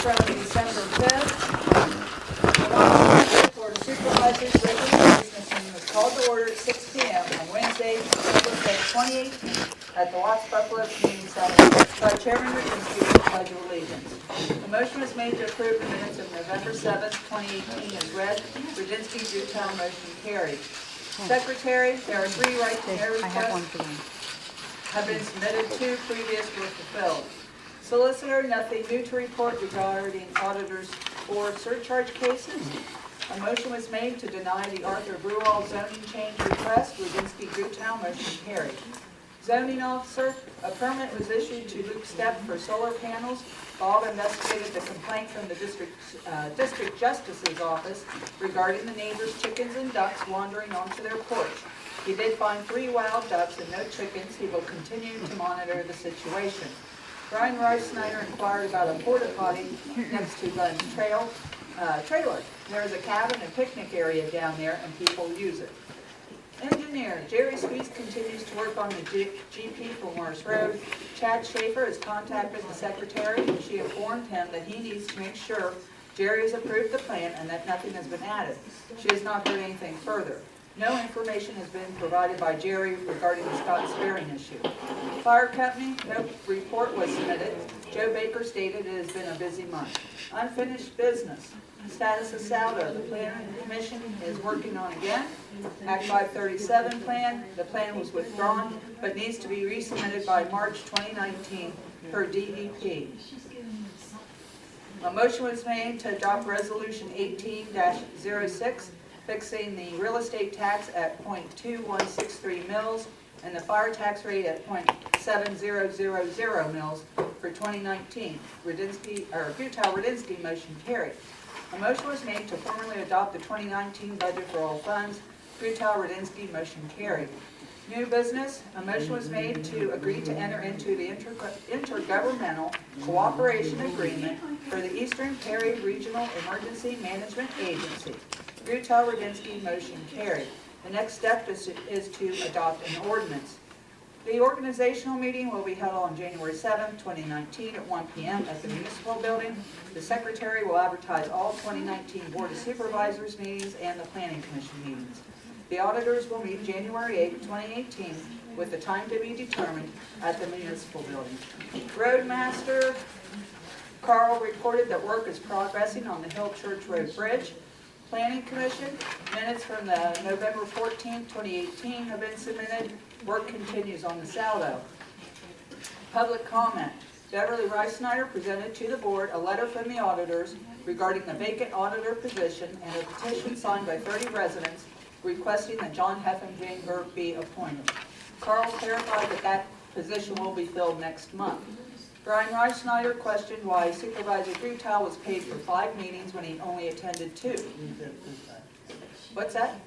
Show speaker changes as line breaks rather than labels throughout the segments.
from December 5th. The Township Board of Supervisors regular business meeting was called to order at 6 p.m. on Wednesday, December 5th, 2018, at the Watts Buffalo Community Center by Chairman Rudinski with the Pledge of Allegiance. The motion was made to approve the minutes of November 7th, 2018 as read. Rudinski, Newtown, motion carried. Secretary, there are 3 right to know requests have been submitted, 2 previous were fulfilled. Solicitor, nothing new to report regarding auditors or surcharge cases. A motion was made to deny the Arthur Brewall zoning change request. Rudinski, Newtown, motion carried. Zoning officer, a permit was issued to Luke Stepp for solar panels. Bob investigated the complaint from the district justice's office regarding the neighbors' chickens and ducks wandering onto their porch. He did find 3 wild ducks and no chickens. He will continue to monitor the situation. Brian Rice Snyder inquired about a porta potty next to Glenn's trailer. There is a cabin and picnic area down there and people use it. Engineer, Jerry Squeeze continues to work on the GP for Morris Road. Chad Schaefer has contacted the secretary and she informed him that he needs to make sure Jerry has approved the plan and that nothing has been added. She has not heard anything further. No information has been provided by Jerry regarding the Scott Sparing issue. Fire company, no report was submitted. Joe Baker stated it has been a busy month. Unfinished business. Status of Saldo, the Planning Commission is working on again. Act 537 plan, the plan was withdrawn, but needs to be resubmitted by March 2019 per DEP. A motion was made to adopt Resolution 18-06, fixing the real estate tax at .2163 mils and the fire tax rate at .7000 mils for 2019. Rudinski motion carried. A motion was made to formally adopt the 2019 budget for all funds. Rudinski motion carried. New business, a motion was made to agree to enter into the intergovernmental cooperation agreement for the Eastern Perry Regional Emergency Management Agency. Rudinski motion carried. The next step is to adopt an ordinance. The organizational meeting will be held on January 7, 2019 at 1 p.m. at the Municipal Building. The Secretary will advertise all 2019 Board of Supervisors meetings and the Planning Commission meetings. The auditors will meet January 8, 2018 with the time to be determined at the Municipal Building. Roadmaster Carl reported that work is progressing on the Hill Church Road Bridge. Planning Commission, minutes from the November 14, 2018 have been submitted. Work continues on the Saldo. Public comment. Beverly Rice Snyder presented to the board a letter from the auditors regarding the vacant auditor position and a petition signed by 30 residents requesting that John Heffenberg be appointed. Carl clarified that position will be filled next month. Brian Rice Snyder questioned why Supervisor Grewtow was paid for 5 meetings when he only attended 2. What's that?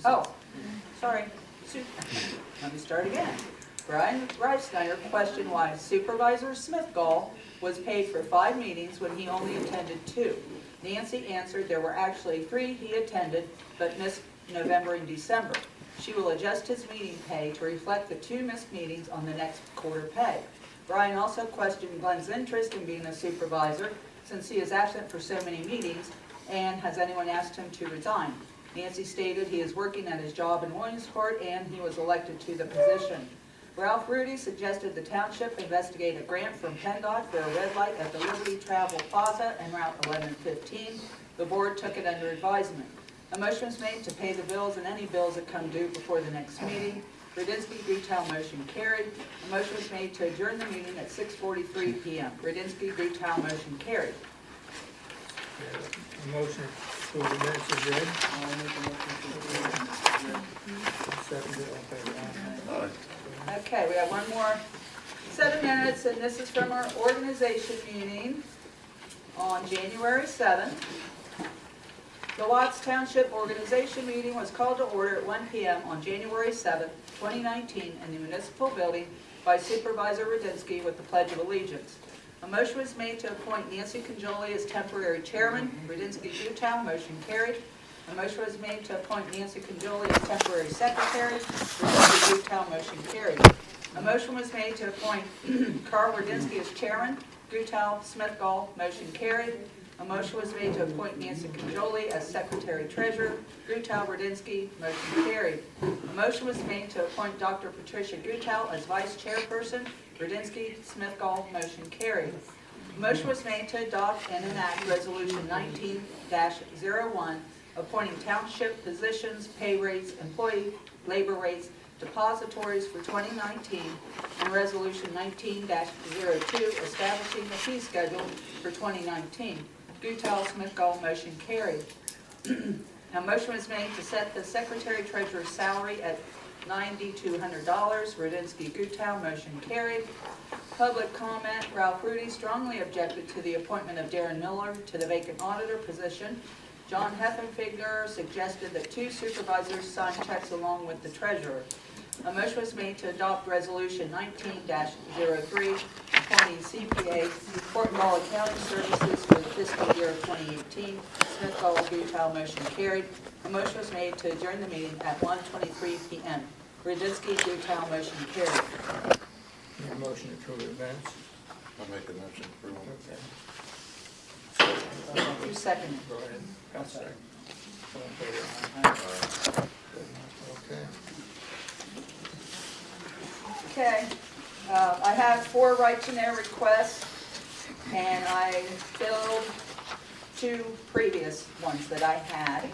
Oh, sorry. Let me start again. Brian Rice Snyder questioned why Supervisor Smith-Gall was paid for 5 meetings when he only attended 2. Nancy answered there were actually 3 he attended, but missed November and December. She will adjust his meeting pay to reflect the 2 missed meetings on the next quarter pay. Brian also questioned Glenn's interest in being a supervisor since he is absent for so many meetings, and has anyone asked him to resign. Nancy stated he is working at his job in Williamsport and he was elected to the position. Ralph Rudy suggested the township investigate a grant from PennDOT for a red light at the Liberty Travel Plaza and Route 1115. The board took it under advisement. A motion was made to pay the bills and any bills that come due before the next meeting. Rudinski, Grewtow motion carried. A motion was made to adjourn the meeting at 6:43 p.m. Rudinski, Grewtow motion carried.
A motion for the minutes is read. Seconded, all in favor, aye.
Okay, we have one more set of minutes, and this is from our organization meeting on January 7th. The Watts Township organization meeting was called to order at 1 p.m. on January 7th, 2019 in the Municipal Building by Supervisor Rudinski with the Pledge of Allegiance. A motion was made to appoint Nancy Conjoli as temporary chairman. Rudinski, Newtown, motion carried. A motion was made to appoint Nancy Conjoli as temporary secretary. Rudinski, Newtown, motion carried. A motion was made to appoint Carl Rudinski as chairman. Gutal, Smith-Gall, motion carried. A motion was made to appoint Nancy Cajoli as Secretary Treasurer. Gutal, Rudinsky, motion carried. A motion was made to appoint Dr. Patricia Gutal as Vice Chairperson. Rudinsky, Smith-Gall, motion carried. A motion was made to adopt and enact Resolution 19-01, appointing township positions, pay rates, employee labor rates, depositories for 2019, and Resolution 19-02, establishing the fee schedule for 2019. Gutal, Smith-Gall, motion carried. A motion was made to set the Secretary Treasurer's salary at $9,200. Rudinsky, Gutal, motion carried. Public comment. Ralph Rudy strongly objected to the appointment of Darren Miller to the vacant auditor position. John Heffenfinger suggested that 2 supervisors sign checks along with the treasurer. A motion was made to adopt Resolution 19-03, appointing CPA Court Law Accounting Services for the fiscal year of 2018. Smith-Gall, Gutal, motion carried. A motion was made to adjourn the meeting at 1:23 p.m. Rudinsky, Gutal, motion carried.
Need a motion to approve the minutes?
I'll make a motion for one.
Okay.
Who's second?
Go ahead. I'll second. All in favor? Okay.
Okay, I have 4 right-to-know requests, and I filled 2 previous ones that I had.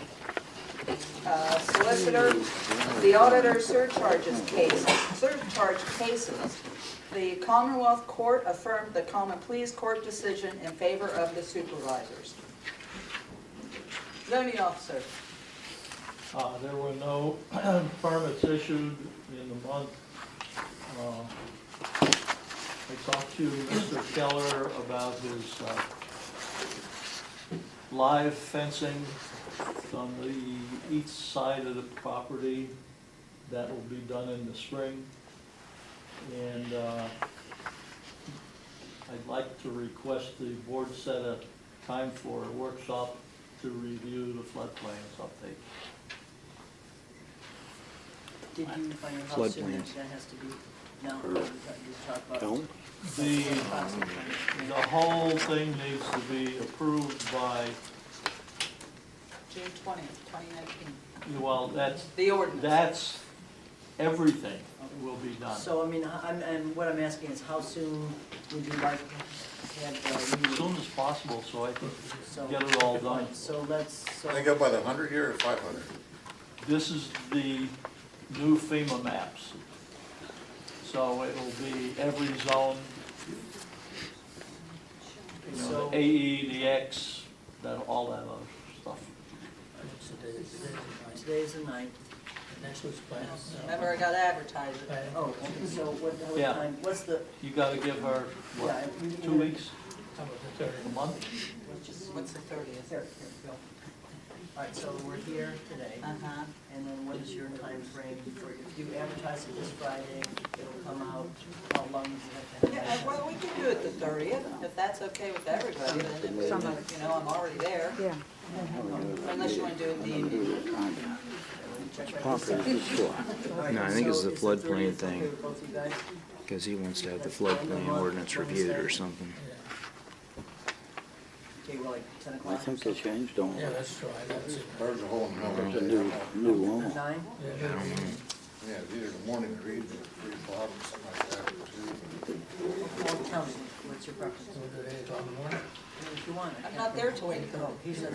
Solicitor, the auditor surcharge cases. The Commonwealth Court affirmed the Common Pleas Court decision in favor of the supervisors. Zoning officer.
There were no permits issued in the month. I talked to Mr. Keller about his live fencing on the east side of the property. That will be done in the spring. And I'd like to request the board set a time for a workshop to review the floodplains update.
Did you find out how soon that has to be? No, you talk about.
Don't?
The whole thing needs to be approved by,
June 20th, 2019.
well,
The ordinance.
that's, everything will be done.
So, I mean, and what I'm asking is how soon would you like to have the
As
meeting?
soon as possible, so I can
So-
get it all done.
So let's,
They go by the 100 here or 500?
This is the new FEMA maps. So it will be every zone, you know,
So-
the AE, the X, that, all that other stuff.
today's the 9th.
Next week's plan.
Remember, I got to advertise it.
Oh, okay, so what
Yeah.
time, what's the,
You gotta give her, what,
yeah.
2 weeks,
How about the 30th?
a month?
What's the 30th?
Here, go. All right, so we're here today,
Uh-huh.
and then what is your time frame for, if you advertise it this Friday, it'll come out, how long do you have to have?
Yeah, well, we can do it the 30th, if that's okay with everybody, then, you know, I'm already there.
Yeah.
Unless you want to do it in the evening.
No, I think it's the floodplain thing,
Both of you guys?
because he wants to have the floodplain ordinance reviewed or something.
Okay, well, like 10 o'clock?
I think they changed on
Yeah,
it.
let's try, that's it.
There's a whole
There's a
number.
new law.
9?
Yeah,
Yeah, it's either the morning or evening, 3 o'clock or something like that, or 2.
Well, tell me, what's your preference?
so we'll do 8 o'clock in the morning.
If you want.
I'm not there till 8
Oh,
o'clock.
she's not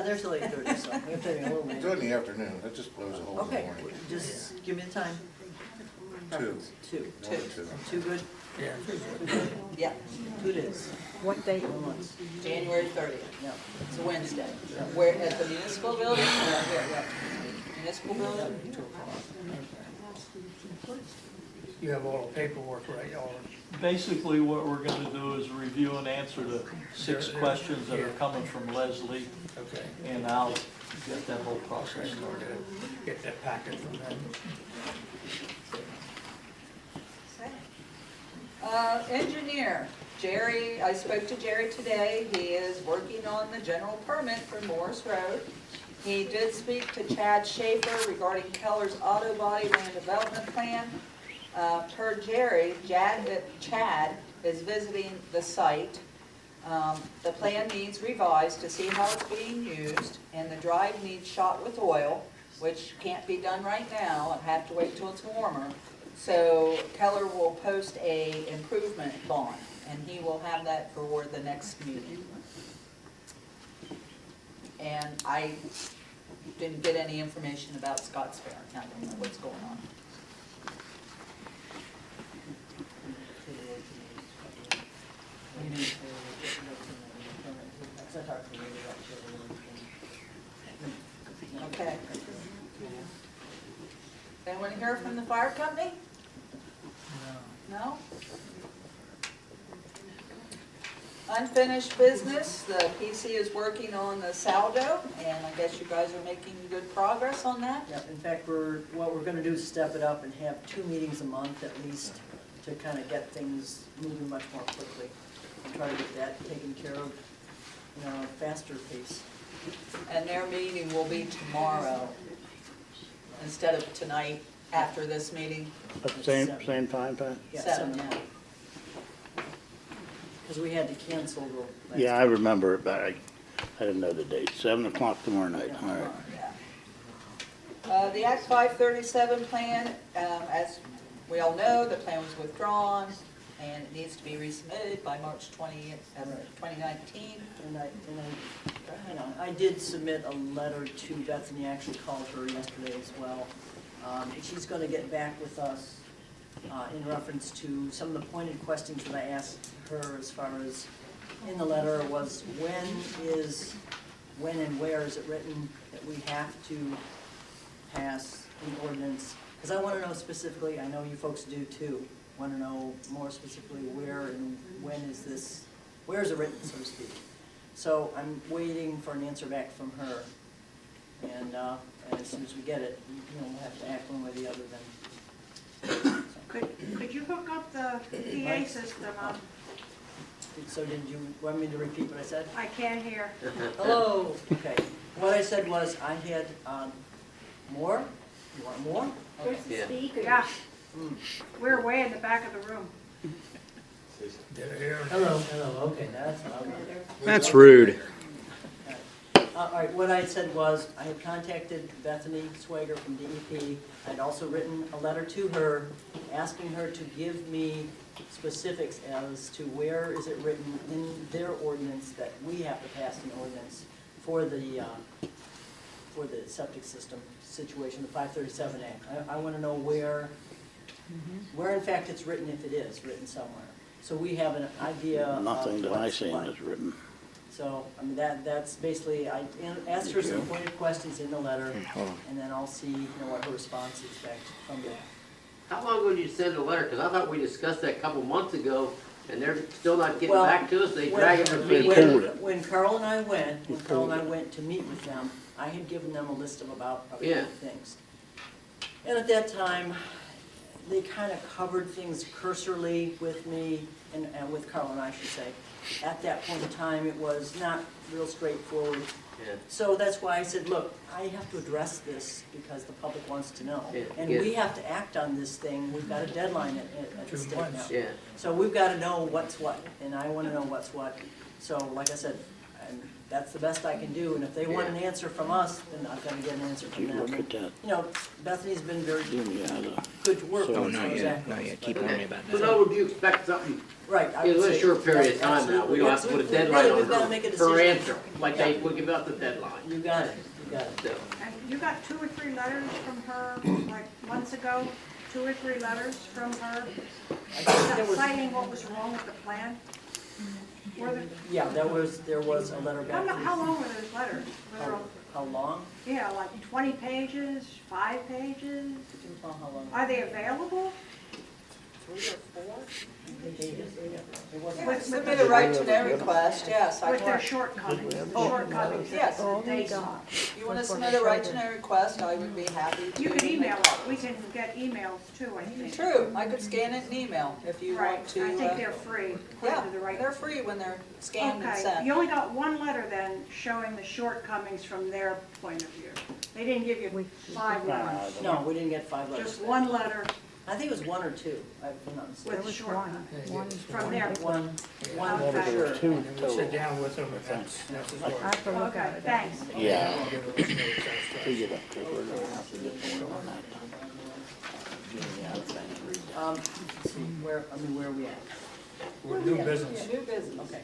there till 8:30, so we have to be a little
Do
late.
it in the afternoon, that just blows a hole in the
Okay,
morning.
just give me the time.
2.
2.
1 or 2.
2 good?
Yeah.
2 good?
Yeah,
2 it is.
What date?
Going once.
January 30th.
Yeah.
It's a Wednesday. Where, at the municipal building? Here. Municipal building?
2 o'clock.
You have all the paperwork, right, all
Basically, what we're gonna do is review and answer the 6 questions that are coming from Leslie,
okay.
and I'll get that whole process
We're
started.
gonna get that packet from them.
Engineer, Jerry, I spoke to Jerry today. He is working on the general permit for Morris Road. He did speak to Chad Schaefer regarding Keller's auto body land development plan. Per Jerry, Chad is visiting the site. The plan needs revised to see how it's being used, and the drive needs shot with oil, which can't be done right now, and have to wait till it's warmer. So Keller will post a improvement bond, and he will have that for the next meeting. And I didn't get any information about Scott's Fair. I don't know what's going on. Okay. Anyone hear from the fire company? No? Unfinished business, the PC is working on the saldo, and I guess you guys are making good progress on that?
Yeah, in fact, what we're gonna do is step it up and have 2 meetings a month at least to kind of get things moving much more quickly. And try to get that taken care of, a faster pace.
And their meeting will be tomorrow instead of tonight after this meeting.
At the same time, Pat?
Yeah,
7,
7.
yeah.
Because we had to cancel the last.
Yeah, I remember it, but I didn't know the date. 7 o'clock tomorrow night, all right.
Yeah. The Act 537 plan, as we all know, the plan was withdrawn, and it needs to be resubmitted by March 20th, 2019.
And I did submit a letter to Bethany, I actually called her yesterday as well. She's gonna get back with us in reference to some of the pointed questions that I asked her as far as in the letter was when and where is it written that we have to pass an ordinance? Because I want to know specifically, I know you folks do too, want to know more specifically where and when is this, where is it written, so to speak. So I'm waiting for an answer back from her. And as soon as we get it, we'll have to act one way or the other then.
Could you hook up the PA system?
So did you want me to repeat what I said?
I can't hear.
Hello. Okay. What I said was I had more. You want more? Okay.
Yeah. We're way in the back of the room.
Hello. Okay, that's loud.
That's rude.
All right, what I said was, I had contacted Bethany Swager from DEP. I'd also written a letter to her, asking her to give me specifics as to where is it written in their ordinance that we have to pass an ordinance for the septic system situation, the 537 Act. I want to know where in fact it's written, if it is written somewhere. So we have an idea of
Nothing that I
what's
seen
what.
is written.
So, I mean, that's basically, I asked her some pointed questions in the letter, and then I'll see, what her response is back from that.
How long ago did you send a letter? Because I thought we discussed that a couple months ago, and they're still not getting
Well,
back to us, they
when-
dragging their feet.
When Carl and I went to meet with them, I had given them a list of about a few
Yeah.
things. And at that time, they kind of covered things cursorily with me, and with Carl and I should say. At that point in time, it was not real straightforward.
Yeah.
So that's why I said, look, I have to address this because the public wants to know.
Yeah,
And
yeah.
we have to act on this thing, we've got a deadline at the stake now.
Yeah.
So we've got to know what's what, and I want to know what's what. So like I said, that's the best I can do, and if they want an answer from us, then I've got to get an answer from
You
them.
look at that.
Bethany's been very
Yeah,
good to work with.
Oh,
as far
not
as
yet,
that
not
goes.
yet. Keep
But-
on me about
So
that.
now would you expect something
Right. I would
in a
say
short period of time now? We don't have to put a deadline
We've got to make a
on her
decision.
answer, like they would give out the deadline.
You got it,
So,
And you got 2 or 3 letters from her, like months ago, 2 or 3 letters from her
I think there was,
citing what was wrong with the plan? Were there,
yeah, there was a letter back.
how long were those letters? Were there,
How long?
yeah, like 20 pages, 5 pages?
Didn't tell how long.
Are they available?
3 or 4 pages? It wasn't.
With
Submit a right to know request, yes, I
With their
can.
shortcomings, the shortcomings
Yes.
that they saw.
If you want to submit a right to know request, I would be happy to.
You can email
make
it, we can get emails too, I think.
True, I could scan it and email if you
Right,
want to.
I think they're free, according to the
Yeah,
right.
they're free when they're scanned and
Okay,
sent.
you only got 1 letter then showing the shortcomings from their point of view. They didn't give you 5 letters,
No, we didn't get 5 letters.
just 1 letter
I think it was one or two, I'm not mistaken.
With short one,
One
from there.
One
Okay.
for sure.
And we sit down with them, and that's his
I
word.
have to look at it, thanks.
Yeah.
I'll give it a little satisfaction.
We get up to it, we're gonna have to get to work on that.
Let's see, where are we at?
We're new business.
New business.
Okay,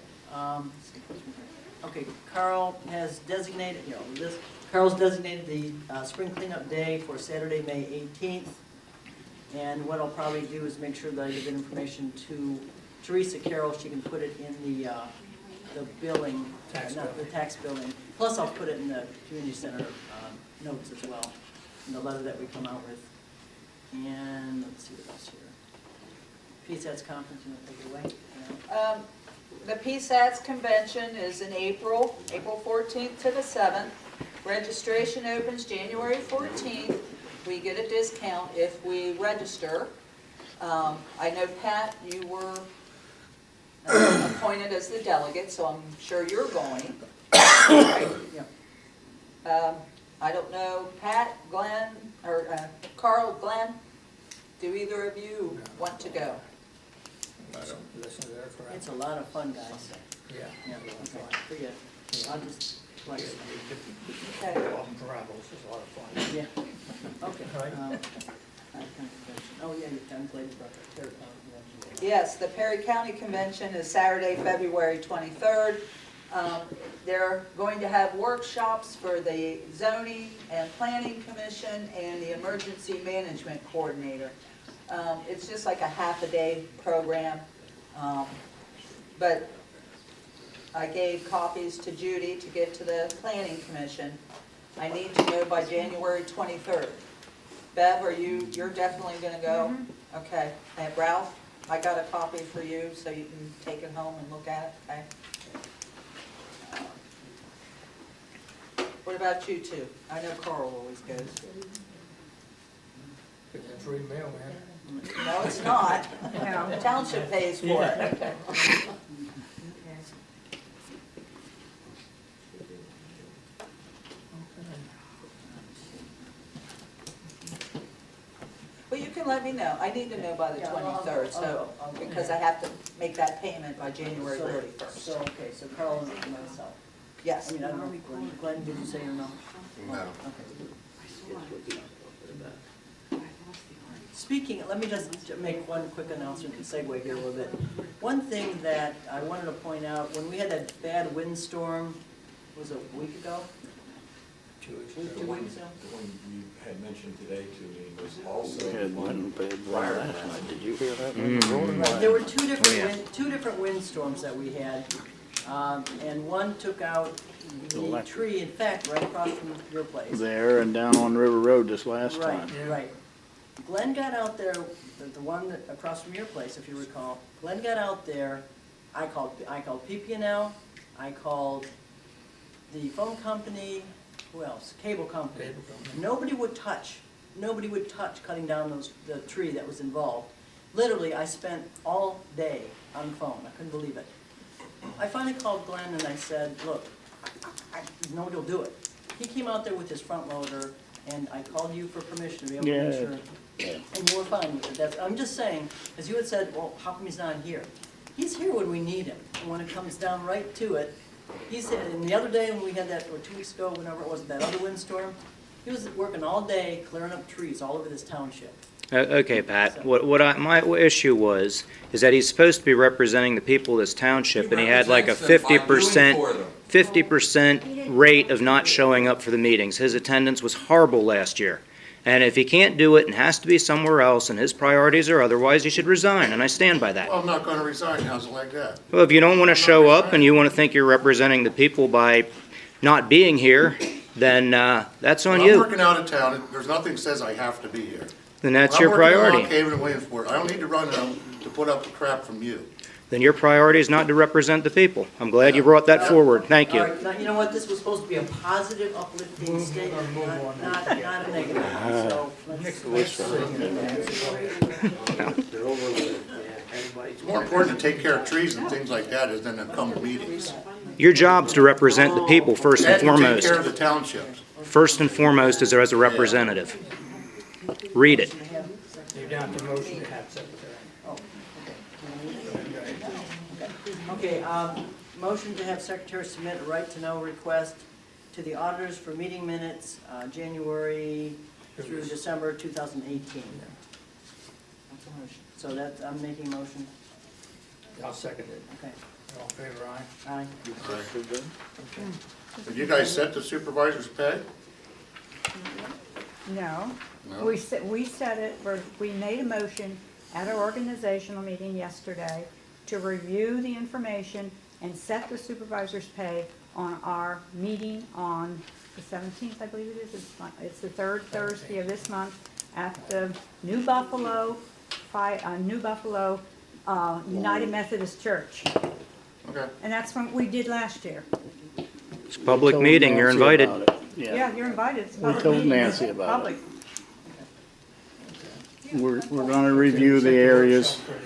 okay, Carl has designated, Carl's designated the spring cleanup day for Saturday, May 18th. And what I'll probably do is make sure that I give that information to Teresa Carroll. She can put it in the billing,
Tax
not the
bill.
tax billing. Plus I'll put it in the community center notes as well, in the letter that we come out with. And let's see what else here. PSAT's conference, you want to take it away? Yeah.
The PSATS convention is in April 14th to the 7th. Registration opens January 14th. We get a discount if we register. I know, Pat, you were appointed as the delegate, so I'm sure you're going.
Yeah.
I don't know, Pat, Glenn, or Carl, Glenn, do either of you want to go?
Listen to their crap.
It's a lot of fun, guys.
Yeah.
Yeah, okay, forget it. I'll just, like,
Okay.
Walking parables is a lot of fun.
yeah, okay.
Right.
Oh, yeah, I'm glad you brought that. Terry, yeah.
Yes, the Perry County Convention is Saturday, February 23rd. They're going to have workshops for the Zoning and Planning Commission and the Emergency Management Coordinator. It's just like a half-a-day program, but I gave copies to Judy to give to the Planning Commission. I need to know by January 23rd. Bev, you're definitely going to go? Okay. And Ralph, I got a copy for you so you can take it home and look at it, okay? What about you two? I know Carl always goes.
Get that free mail, man.
No, it's not. The township pays for it. Well, you can let me know. I need to know by the
Yeah, I'll-
23rd, so,
I'll-
because I have to make that payment by January
So-
31st.
So, okay, so Carl and myself.
Yes.
I mean, I don't know, Glenn, did you say or no?
No.
Okay. Speaking, let me just make one quick announcement and segue here a little bit. One thing that I wanted to point out, when we had that bad windstorm, was it a week ago?
2 weeks
Two
ago.
weeks ago?
The one you had mentioned today to me was
We
also
had one bad one
prior to
last
that.
night. Did you hear that?
Right, there were two different,
Yeah.
two different windstorms that we had, and one took out the tree, in fact, right across from your place.
There and down on River Road this last
Right,
time.
Yeah.
right. Glenn got out there, the one that across from your place, if you recall. Glenn got out there, I called PP&L, I called the phone company, who else? Cable company.
Cable company.
Nobody would touch cutting down the tree that was involved. Literally, I spent all day on the phone, I couldn't believe it. I finally called Glenn and I said, look, nobody will do it. He came out there with his front loader, and I called you for permission to be able to make
Yeah.
sure. And you were fine with it. I'm just saying, as you had said, well, how come he's not here? He's here when we need him, and when it comes down right to it, he's, and the other day when we had that, or 2 weeks ago, whenever it was, that other windstorm, he was working all day clearing up trees all over this township.
Okay, Pat, my issue was, is that he's supposed to be representing the people of this township, and he had like a 50% rate of not showing up for the meetings. His attendance was horrible last year. And if he can't do it and has to be somewhere else, and his priorities are otherwise, he should resign, and I stand by that.
Well, I'm not gonna resign, how's it like that?
Well, if you don't want to show up and you want to think you're representing the people by not being here, then that's on
I'm
you.
working out of town, there's nothing says I have to be here.
Then that's
When
your
I'm working in
priority.
Lock Haven and Williamsport, I don't need to run out to put up the crap from you.
Then your priority is not to represent the people. I'm glad you brought that forward. Thank
All
you.
right, now, you know what, this was supposed to be a positive, uplifting statement, not a negative one, so let's.
They're over with it, yeah, everybody's.
It's more important to take care of trees and things like that than to come to meetings.
Your job's to represent the people first and
And to take
foremost.
care of the townships.
First and foremost is as a representative. Read it.
You down to motion to have secretary.
Oh, okay.
Right.
Okay, motion to have secretary submit a right-to-know request to the auditors for meeting minutes, January through December 2018. That's a motion. So that, I'm making a motion.
I'll second it.
Okay.
All in favor, aye?
Aye.
Did you guys set the supervisor's pay?
No,
No?
we set it, we made a motion at our organizational meeting yesterday to review the information and set the supervisor's pay on our meeting on the 17th, I believe it is. It's the third Thursday of this month at the New Buffalo United Methodist Church.
Okay.
And that's what we did last year.
It's a public meeting, you're invited.
Yeah, you're invited. It's a
We
public
told
meeting.
Nancy
It's
about it.
public.
We're gonna review the areas.
For the,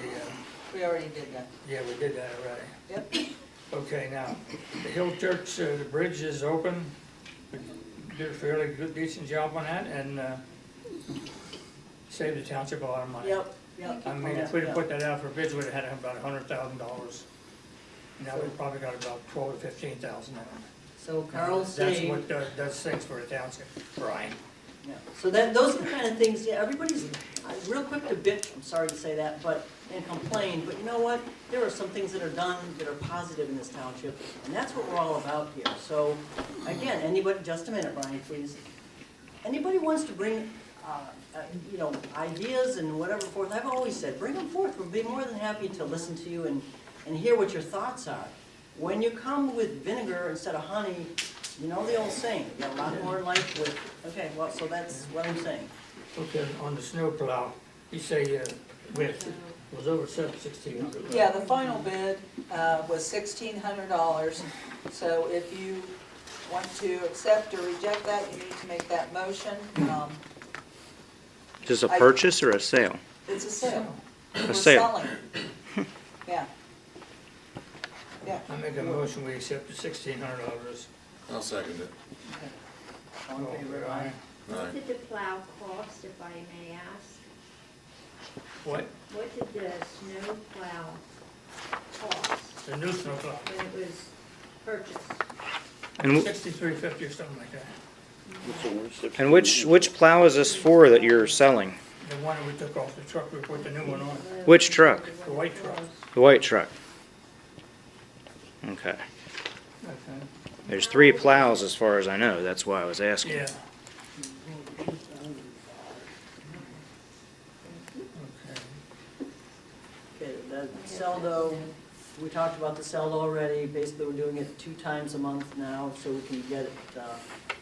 We already did that.
yeah, we did that already.
Yep.
Okay, now, the Hill Church, the bridge is open. We did a fairly good, decent job on that, and saved the township a lot of money.
Yep, yep.
I mean, if we'd have put that out for bids, we'd have had about $100,000. Now we've probably got about 12 to 15,000 in it.
So Carl
That's
saved.
what does things for the township, Brian.
Yeah, so that, those are the kind of things, yeah, everybody's real quick to bitch, I'm sorry to say that, and complain, but you know what? There are some things that are done that are positive in this township, and that's what we're all about here. So, again, anybody, just a minute, Brian, please. Anybody wants to bring, ideas and whatever forth, I've always said, bring them forth. We'll be more than happy to listen to you and hear what your thoughts are. When you come with vinegar instead of honey, you know the old saying, you got a lot more in life with, okay, well, so that's what I'm saying.
Okay, on the snow plow, you say width was over 1,600.
Yeah, the final bid was $1,600. So if you want to accept or reject that, you need to make that motion.
Is this a purchase or a sale?
It's a sale.
A
We're
sale.
selling. Yeah. Yeah.
I make a motion, we accept the $1,600.
I'll second it.
All in favor, aye.
Aye.
What did the plow cost, if I may ask?
What?
What did the snow plow cost
The new snow plow,
when it was purchased?
And
$63.50 or something like that.
And which plow is this for that you're selling?
The one that we took off the truck, we put the new one on,
Which truck?
the white truck.
The white truck. Okay.
Okay.
There's 3 plows as far as I know, that's why I was asking.
Yeah. Okay.
Okay, the Celdo, we talked about the Celdo already. Basically, we're doing it 2 times a month now, so we can get it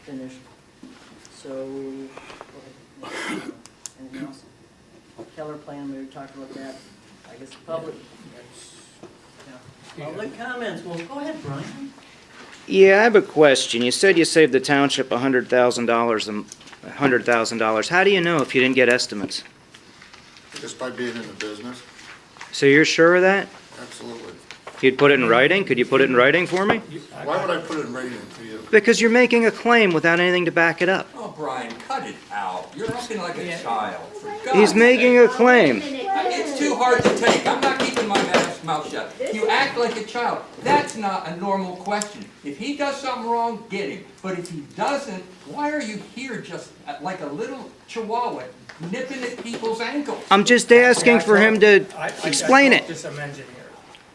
finished. So, go ahead. Anything else? Keller plan, we talked about that. I guess public,
Yeah.
public comments. Well, go ahead, Brian.
Yeah, I have a question. You said you saved the township $100,000. How do you know if you didn't get estimates?
Just by being in the business?
So you're sure of that?
Absolutely.
You'd put it in writing? Could you put it in writing for me?
Why would I put it in writing to you?
Because you're making a claim without anything to back it up.
Oh, Brian, cut it out. You're acting like a child. For God's
He's
sake.
making a claim.
It's too hard to take. I'm not keeping my mouth shut. You act like a child. That's not a normal question. If he does something wrong, get him. But if he doesn't, why are you here just like a little chihuahua nipping at people's ankles?
I'm just asking for him to
I
explain
talked
it.
to some engineer.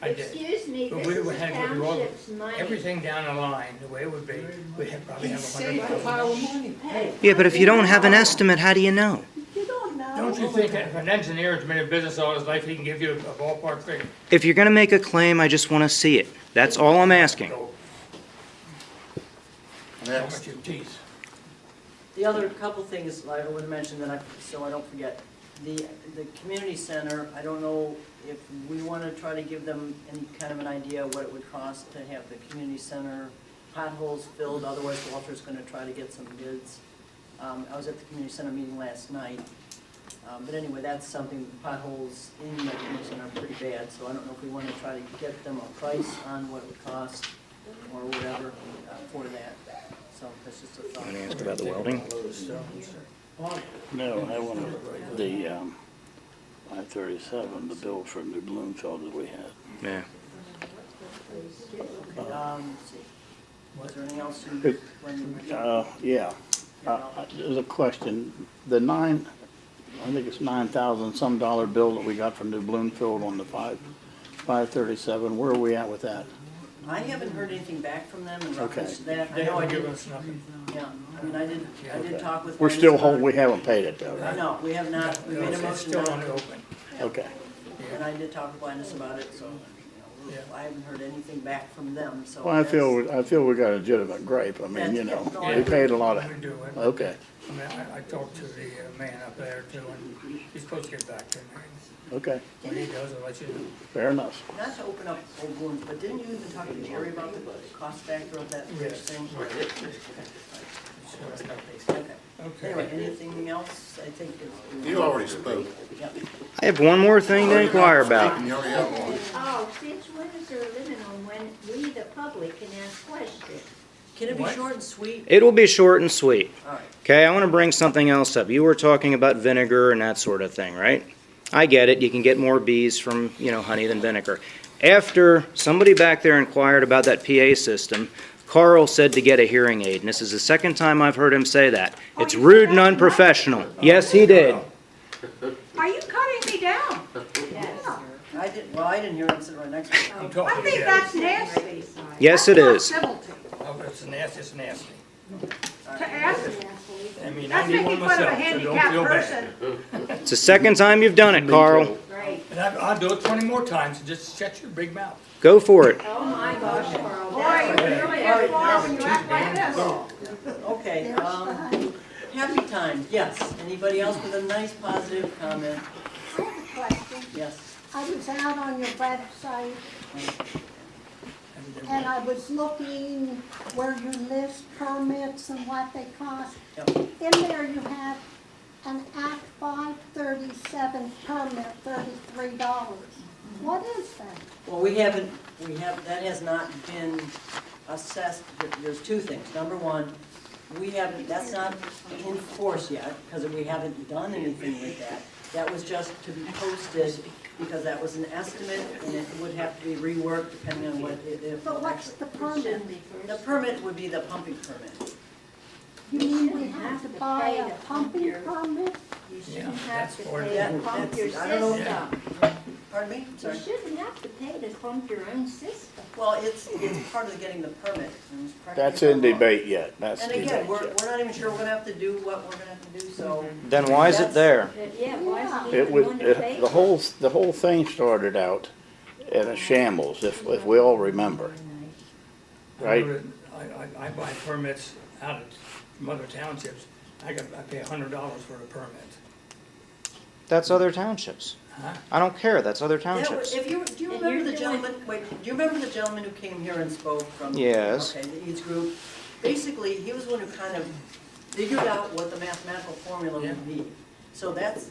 I did.
Excuse me,
But
this
we
is
would have to do all
township's money.
everything down the line, the way it would be, we'd probably have
He's saved a pile of money.
Yeah, but if you don't have an estimate, how do you know?
Don't you think if an engineer has been in business all his life, he can give you a ballpark figure?
If you're gonna make a claim, I just wanna see it. That's all I'm asking.
How
Next.
much your teeth?
The other couple things I would mention that so I don't forget. The community center, I don't know if we want to try to give them any kind of an idea of what it would cost to have the community center potholes filled. Otherwise, Walter's going to try to get some bids. I was at the community center meeting last night. But anyway, that's something, potholes in the community center are pretty bad. So I don't know if we want to try to get them a price on what it would cost or whatever for that. So that's just a thought.
Wanna ask about the welding?
No, I want 537, the bill for New Bloomfield that we had.
Yeah.
Okay, let's see. Was there anything else you,
It-
when,
Yeah. There's a question. The I think it's 9,000 some dollar bill that we got from New Bloomfield on the 537, where are we at with that?
I haven't heard anything back from them in
Okay.
reference to that. I
They
know I
haven't
did,
given us nothing.
yeah, I mean, I did talk with.
We're
Dennis
still
about it.
we haven't paid it though, right?
No, we have not, we made a
It's
motion
still
not
on the
to,
open.
Okay.
and I did talk with Linus about it, so,
Yeah.
I haven't heard anything back from them, so.
Well, I
that's-
feel we got a legitimate gripe. I mean, you know,
Yeah.
we paid a lot of,
We do it.
okay,
I mean, I talked to the man up there too, and he's supposed to get back to me.
okay,
When he does, I'll let you know.
fair enough.
Not to open up old wounds, but didn't you even talk to Jerry about the cost factor of that bridge
Yes.
thing?
Sure.
Okay. Anyway, anything else? I think it's.
You already spoke.
Yep.
I have one more thing to inquire about.
You already have one.
Oh, since when is there a limit on when we, the public, can ask questions?
Can it be
What?
short and sweet?
It will be short and sweet.
All right.
Okay, I want to bring something else up. You were talking about vinegar and that sort of thing, right? I get it. You can get more bees from, honey than vinegar. After somebody back there inquired about that PA system, Carl said to get a hearing aid, and this is the second time I've heard him say that. It's rude and unprofessional. Yes, he did.
Are you cutting me down?
Yes.
I didn't hear him sitting right next to me.
I'm
I
talking
think
to
that's nasty.
Yes, it is.
That's not
Oh, it's nasty, it's nasty.
civility. To ask,
I mean, I
that's
need
making
one
fun of a
myself, so don't
handicapped
feel bad.
person.
It's the second time you've done it, Carl.
Right.
And I'll do it 20 more times, and just shut your big mouth.
Go for it.
Oh, my gosh, Carl.
Boy, you really have far when you act like this.
Okay, happy times, yes. Anybody else with a nice positive comment?
I have a question.
Yes.
I was out on your website and I was looking where you list permits and what they cost.
Yep.
In there you have an Act 537 permit, $33. What is that?
Well, that has not been assessed. There's two things. Number one, that's not in force yet, because we haven't done anything with that. That was just to be posted, because that was an estimate, and it would have to be reworked depending on what, if.
But what's the permit?
The permit would be the pumping permit.
You mean we have to buy a pumping permit?
You
Yeah,
shouldn't
that's
have to
for
pay
Yeah,
to pump your
I don't know.
system.
Pardon me?
You
Sorry.
shouldn't have to pay to pump your own system.
Well, it's part of getting the permit.
That's in debate yet, that's
And
debate
again, we're
yet.
not even sure we're gonna have to do what we're gonna have to do, so.
Then why is it there?
But yeah, why is it
It
even
was,
going to pay?
the whole thing started out in a shambles, if we all remember, right?
I buy permits out from other townships. I pay $100 for a permit.
That's other townships.
Huh?
I don't care. That's other
Yeah,
townships.
do you
And
remember
you're
the
doing-
gentleman, do you remember the gentleman who came here and spoke from?
Yes.
Okay, the Eads Group. Basically, he was the one who kind of figured out what the mathematical formula would be. So that's,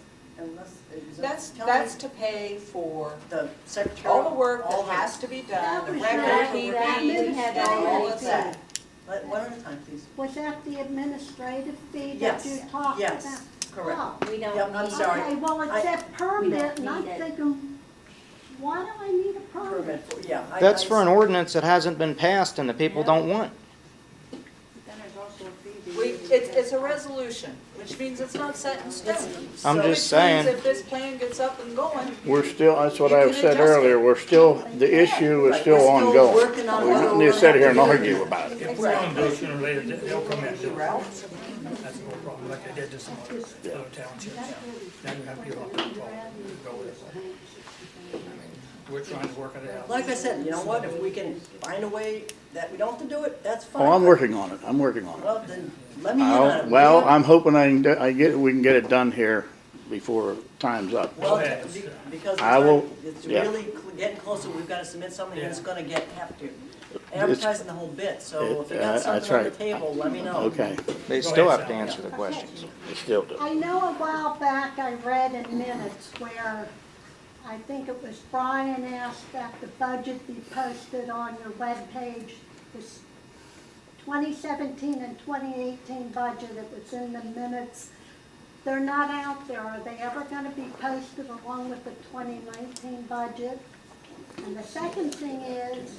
That's to pay for
the secretary.
all the work
all
that has to be done, the
was
record
that-
keeping,
that
all of that.
One at a time, please.
Was that the administrative fee that
Yes,
you talked about?
yes, correct.
Oh,
We don't
Yep, I'm
need
sorry.
okay, well, it
I-
said permit, and I'm
need it.
thinking, why do I need a permit?
Permit, yeah.
That's for an ordinance that hasn't been passed and the people don't want.
Then there's also a fee to
It's a resolution, which means it's not set in stone.
I'm
So-
just
Which means
saying,
if this plan gets up and going,
We're still, that's what
You
I
can
said
adjust
earlier,
it.
we're still, the issue is
Right,
still
we're still
ongoing.
working on
We
what
don't
we're
need to sit
gonna
here and
have to
argue about it.
If we're gonna do it sooner or later, they'll come in and do it. That's no problem, like they did to some other townships. Now you have people go with it. I mean, we're trying to work it out.
Like I said, you know what, if we can find a way that we don't have to do it, that's fine.
Oh, I'm working on it, I'm working on it.
Well, then, let me in on it.
Well, I'm hoping we can get it done here before time's up.
Well,
ahead.
because
I will-
it's
yeah.
really getting closer, we've gotta submit something that's
Yeah.
gonna have to. Advertising the whole bit, so if you got
that's
something on the
right.
table, let me know.
Okay,
they
Go
still
ahead,
have to
Sal.
answer the questions.
we still do.
I know a while back I read in minutes where I think it was Brian asked that the budget be posted on your webpage. This 2017 and 2018 budget, it was in the minutes They're not out there. Are they ever gonna be posted along with the 2019 budget? And the second thing is,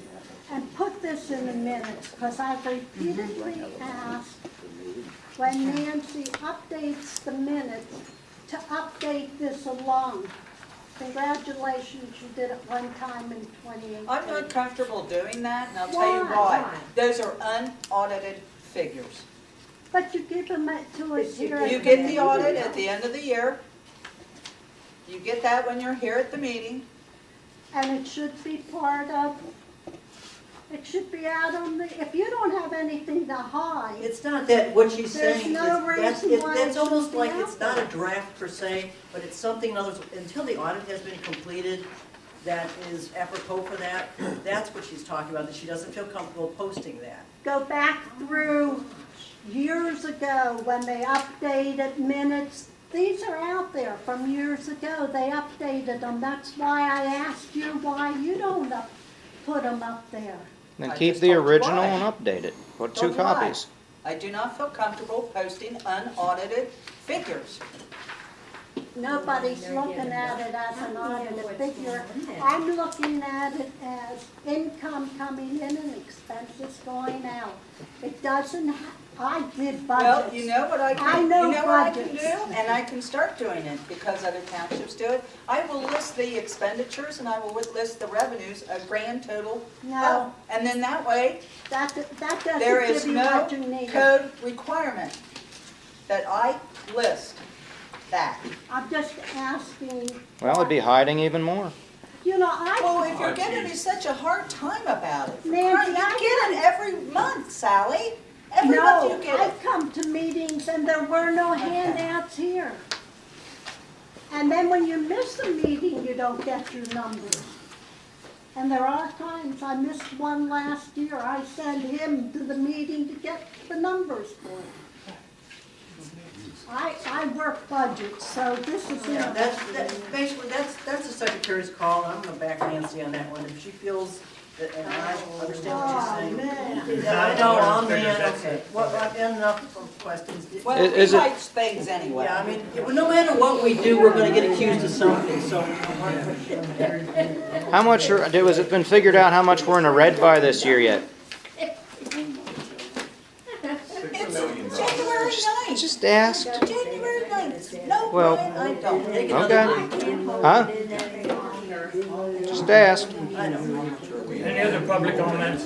and put this in the minutes, because I've repeatedly asked when Nancy updates the minutes to update this along. Congratulations, you did it one time in 2018.
I'm not comfortable doing that, and I'll tell you why. Those are unaudited figures.
But you give them to us here.
You get the audit at the end of the year. You get that when you're here at the meeting.
And it should be part of, it should be out on the, if you don't have anything to hide.
It's not that, what she's
There's
saying,
no reason why it
that's almost
shouldn't be
like
out
it's not a
there.
draft per se, but it's something, in other words, until the audit has been completed, that is apropos for that, that's what she's talking about, that she doesn't feel comfortable posting that.
Go back through years ago when they updated minutes. These are out there from years ago. They updated them. That's why I asked you why you don't put them up there.
Then
I
keep
just
the
told you
original
why.
and update it. Put two
Told you why.
copies.
I do not feel comfortable posting unaudited figures.
Nobody's looking at it as an audited figure. I'm looking at it as income coming in and expenses going out. It doesn't, I did budgets.
Well, you know what I
I
can,
know
you know what I can
budgets.
do, and I can start doing it because other townships do it. I will list the expenditures and I will list the revenues, a grand total.
No.
And then that way,
That
there
doesn't
is
give you
no
what you need.
code requirement that I list that.
I'm just asking.
Well, it'd be hiding even more.
You know,
Well, if you're giving me such a hard time about it, you
Nancy,
get it every month, Sally. Every month
No,
you get it.
I've come to meetings and there were no handouts here. And then when you miss a meeting, you don't get your numbers. And there are times, I missed one last year, I sent him to the meeting to get the numbers for it. I work budgets, so this is
Yeah,
it.
basically, that's the secretary's call, and I'm gonna back Nancy on that one, if she feels that, and I understand what she's saying.
man.
Yeah, I know, I'm man, okay, well, I've had enough of questions.
Well,
Is
we
it-
like things anyway.
Yeah, I mean, no matter what we do, we're gonna get accused of something, so.
How much, has it been figured out how much we're in the red by this year yet?
It's January 9th.
Just asked.
January 9th. No,
Well,
Brian, I don't.
Okay. Huh? Just asked.
I know.
Any other public comments?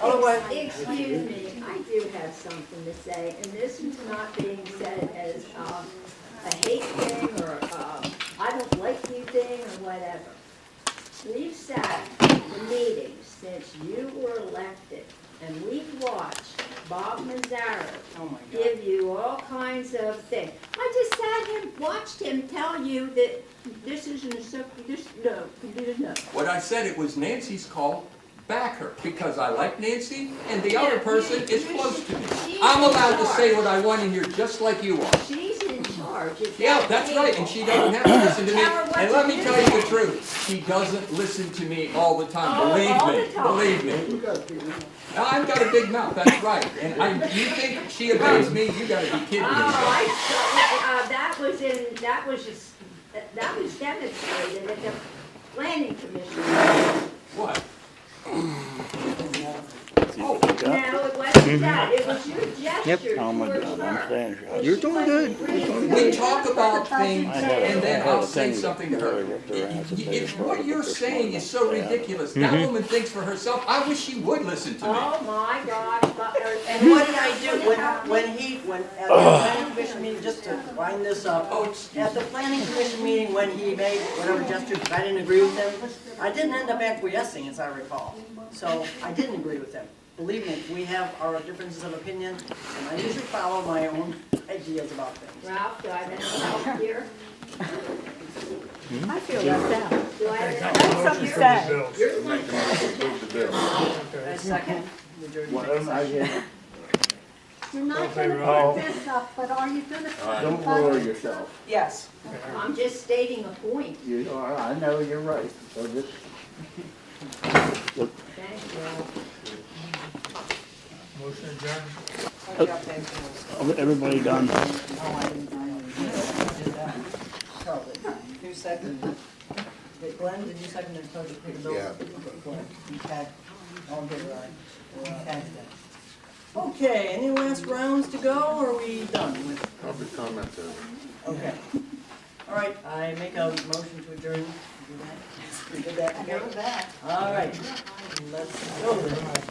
Otherwise,
Excuse me, I do have something to say, and this is not being said as a hate thing or I don't like you thing or whatever. We've sat in meetings since you were elected, and we've watched Bob Mazzaro
oh my God.
give you all kinds of things. I just sat and watched him tell you that this isn't acceptable, no.
What I said, it was Nancy's call, back her, because I like Nancy, and the other person is close to me.
She's
I'm allowed to
in
say
charge.
what I want in here, just like you are.
She's in charge. It's
Yeah,
that
that's right, and she doesn't have to listen to me. And let me tell you the truth, she doesn't listen to me all the time,
all
believe
the time.
me. Now, I've got a big mouth, that's right, and you think she obeys me, you gotta be kidding me.
That was demonstrated at the planning commission.
What?
No, it wasn't that, it was your gesture
Oh my
towards
God, I'm
her.
saying,
You're doing good.
We talk about things,
I had a-
and then
I had
I'll
a
say
thing
something to her.
really ripped her ass and
If
they
what
were
you're
this
saying
morning.
is so
Yeah.
ridiculous, that woman thinks for herself, I wish she would listen to me.
Oh, my gosh.
And what did I do when at the planning commission meeting, just to wind this up, at the planning commission meeting, when he made whatever gestures, I didn't agree with him, I didn't end up acquiescing, as I recall. So I didn't agree with him. Believe me, we have our differences of opinion, and I usually follow my own ideas about things.
Ralph, do I have any help here?
I feel left out.
Do I have any
That's
help
something to
here?
say.
You're the one
Make a motion to approve the bill.
A second.
Whatever I get,
You're not gonna
Oh.
put this up, but are you gonna put
don't
the
lower
budget?
yourself.
Yes.
I'm just stating a point.
You are, I know you're right, so just.
Thank you.
Motion adjourned.
What do you update?
Everybody done?
Oh, I didn't know.
seconded. Glenn, did you second it? Pay the bills?
Yeah.
Glenn, okay. All in favor, aye. Okay. Okay, any last rounds to go, or are we done with?
Public comment there.
Okay. All right, I make a motion to adjourn. Do that? We did that?
I go with that.
All right. Let's go then.